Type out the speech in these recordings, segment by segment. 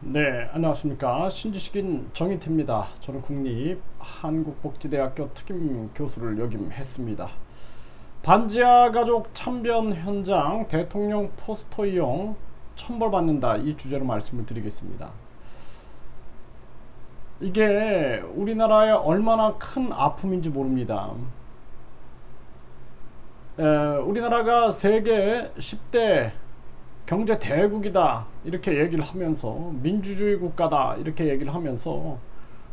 네, 안녕하십니까. 신지식인 정인태입니다. 저는 국립한국복지대학교 특임 교수를 역임했습니다. 반지하 가족 참변 현장 대통령 포스터 이용 처벌받는다, 이 주제로 말씀을 드리겠습니다. 이게 우리나라에 얼마나 큰 아픔인지 모릅니다. 우리나라가 세계 10대 경제 대국이다 이렇게 얘기를 하면서, 민주주의 국가다 이렇게 얘기를 하면서,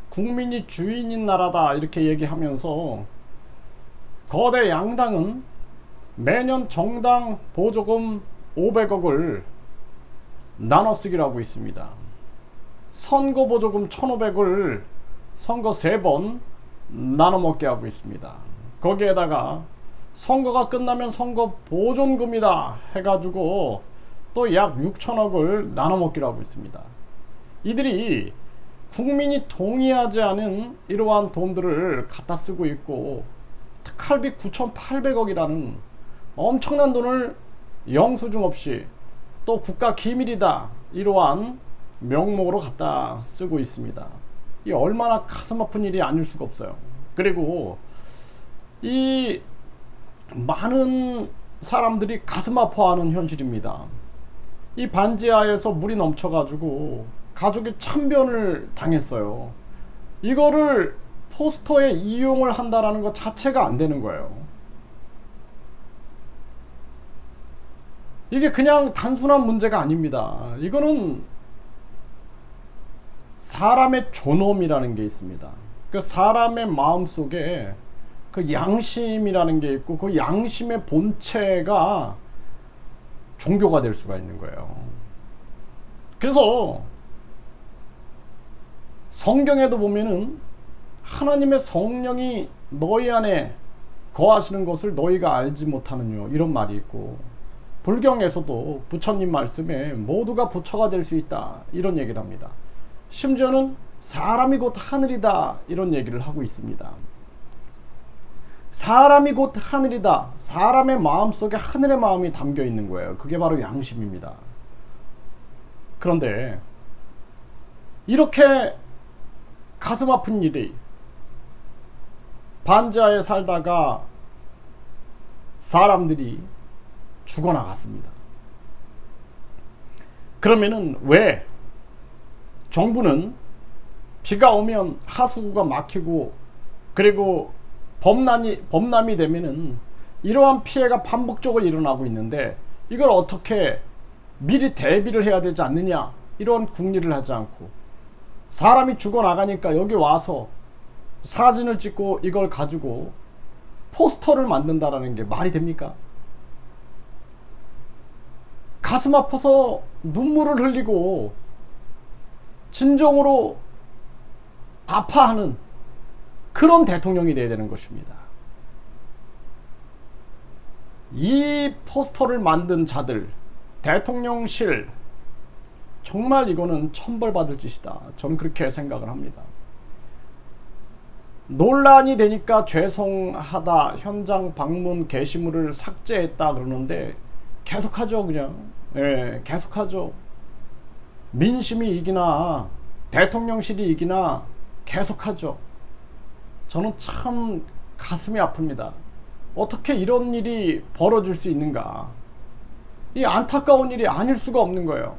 국민이 주인인 나라다 이렇게 얘기하면서, 거대 양당은 매년 정당 보조금 500억을 나눠 쓰기로 하고 있습니다. 선거 보조금 1500을 선거 3번 나눠 먹게 하고 있습니다. 거기에다가 선거가 끝나면 선거 보존금이다 해가지고 또 약 6천억을 나눠 먹기로 하고 있습니다. 이들이 국민이 동의하지 않은 이러한 돈들을 갖다 쓰고 있고, 특할비 9,800억이라는 엄청난 돈을 영수증 없이 또 국가 기밀이다 이러한 명목으로 갖다 쓰고 있습니다. 이 얼마나 가슴 아픈 일이 아닐 수가 없어요. 그리고 이 많은 사람들이 가슴 아파하는 현실입니다. 이 반지하에서 물이 넘쳐가지고 가족이 참변을 당했어요. 이거를 포스터에 이용을 한다라는 것 자체가 안 되는 거예요. 이게 그냥 단순한 문제가 아닙니다. 이거는 사람의 존엄이라는 게 있습니다. 그 사람의 마음속에 그 양심이라는 게 있고, 그 양심의 본체가 종교가 될 수가 있는 거예요. 그래서 성경에도 보면은 하나님의 성령이 너희 안에 거하시는 것을 너희가 알지 못하느뇨, 이런 말이 있고, 불경에서도 부처님 말씀에 모두가 부처가 될 수 있다 이런 얘기를 합니다. 심지어는 사람이 곧 하늘이다 이런 얘기를 하고 있습니다. 사람이 곧 하늘이다. 사람의 마음속에 하늘의 마음이 담겨 있는 거예요. 그게 바로 양심입니다. 그런데 이렇게 가슴 아픈 일이, 반지하에 살다가 사람들이 죽어나갔습니다. 그러면은 왜 정부는 비가 오면 하수구가 막히고, 그리고 범람이 되면은 이러한 피해가 반복적으로 일어나고 있는데, 이걸 어떻게 미리 대비를 해야 되지 않느냐, 이런 궁리를 하지 않고, 사람이 죽어나가니까 여기 와서 사진을 찍고 이걸 가지고 포스터를 만든다라는 게 말이 됩니까? 가슴 아파서 눈물을 흘리고 진정으로 아파하는 그런 대통령이 돼야 되는 것입니다. 이 포스터를 만든 자들, 대통령실, 정말 이거는 천벌받을 짓이다, 저는 그렇게 생각을 합니다. 논란이 되니까 죄송하다, 현장 방문 게시물을 삭제했다 그러는데 계속하죠. 그냥 계속하죠. 민심이 이기나 대통령실이 이기나 계속하죠. 저는 참 가슴이 아픕니다. 어떻게 이런 일이 벌어질 수 있는가. 이 안타까운 일이 아닐 수가 없는 거예요.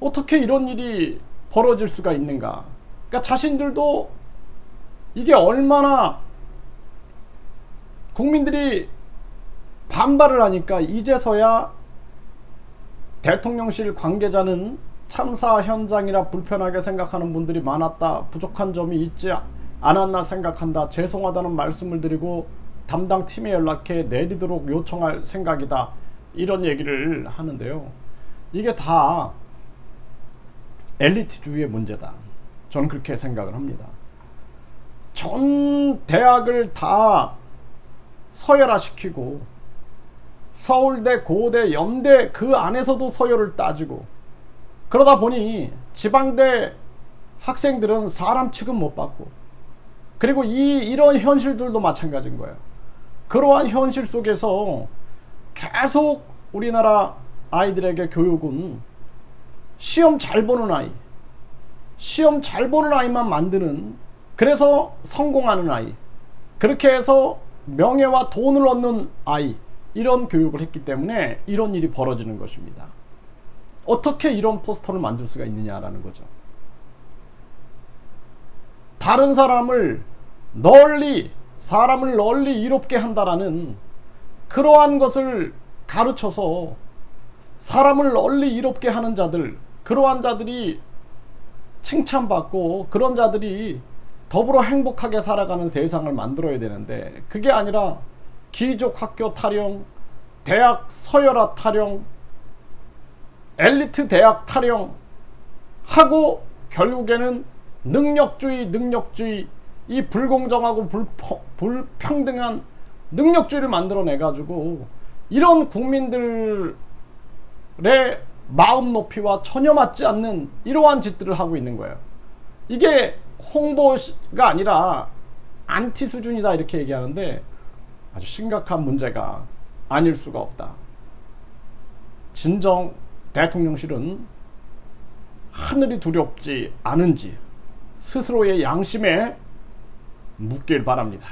어떻게 이런 일이 벌어질 수가 있는가. 그러니까 자신들도 이게 얼마나 국민들이 반발을 하니까 이제서야 대통령실 관계자는 참사 현장이라 불편하게 생각하는 분들이 많았다, 부족한 점이 있지 않았나 생각한다, 죄송하다는 말씀을 드리고 담당 팀에 연락해 내리도록 요청할 생각이다, 이런 얘기를 하는데요. 이게 다 엘리트주의의 문제다, 저는 그렇게 생각을 합니다. 전 대학을 다 서열화시키고, 서울대, 고대, 연대 그 안에서도 서열을 따지고, 그러다 보니 지방대 학생들은 사람 취급 못 받고, 그리고 이런 현실들도 마찬가지인 거예요. 그러한 현실 속에서 계속 우리나라 아이들에게 교육은 시험 잘 보는 아이, 시험 잘 보는 아이만 만드는, 그래서 성공하는 아이, 그렇게 해서 명예와 돈을 얻는 아이, 이런 교육을 했기 때문에 이런 일이 벌어지는 것입니다. 어떻게 이런 포스터를 만들 수가 있느냐라는 거죠. 다른 사람을 널리 이롭게 한다라는 그러한 것을 가르쳐서 사람을 널리 이롭게 하는 자들, 그러한 자들이 칭찬받고 그런 자들이 더불어 행복하게 살아가는 세상을 만들어야 되는데, 그게 아니라 귀족 학교 타령, 대학 서열화 타령, 엘리트 대학 타령 하고 결국에는 능력주의, 이 불공정하고 불평등한 능력주의를 만들어내 가지고 이런 국민들의 마음 높이와 전혀 맞지 않는 이러한 짓들을 하고 있는 거예요. 이게 홍보가 아니라 안티 수준이다 이렇게 얘기하는데 아주 심각한 문제가 아닐 수가 없다. 진정 대통령실은 하늘이 두렵지 않은지 스스로의 양심에 묻길 바랍니다.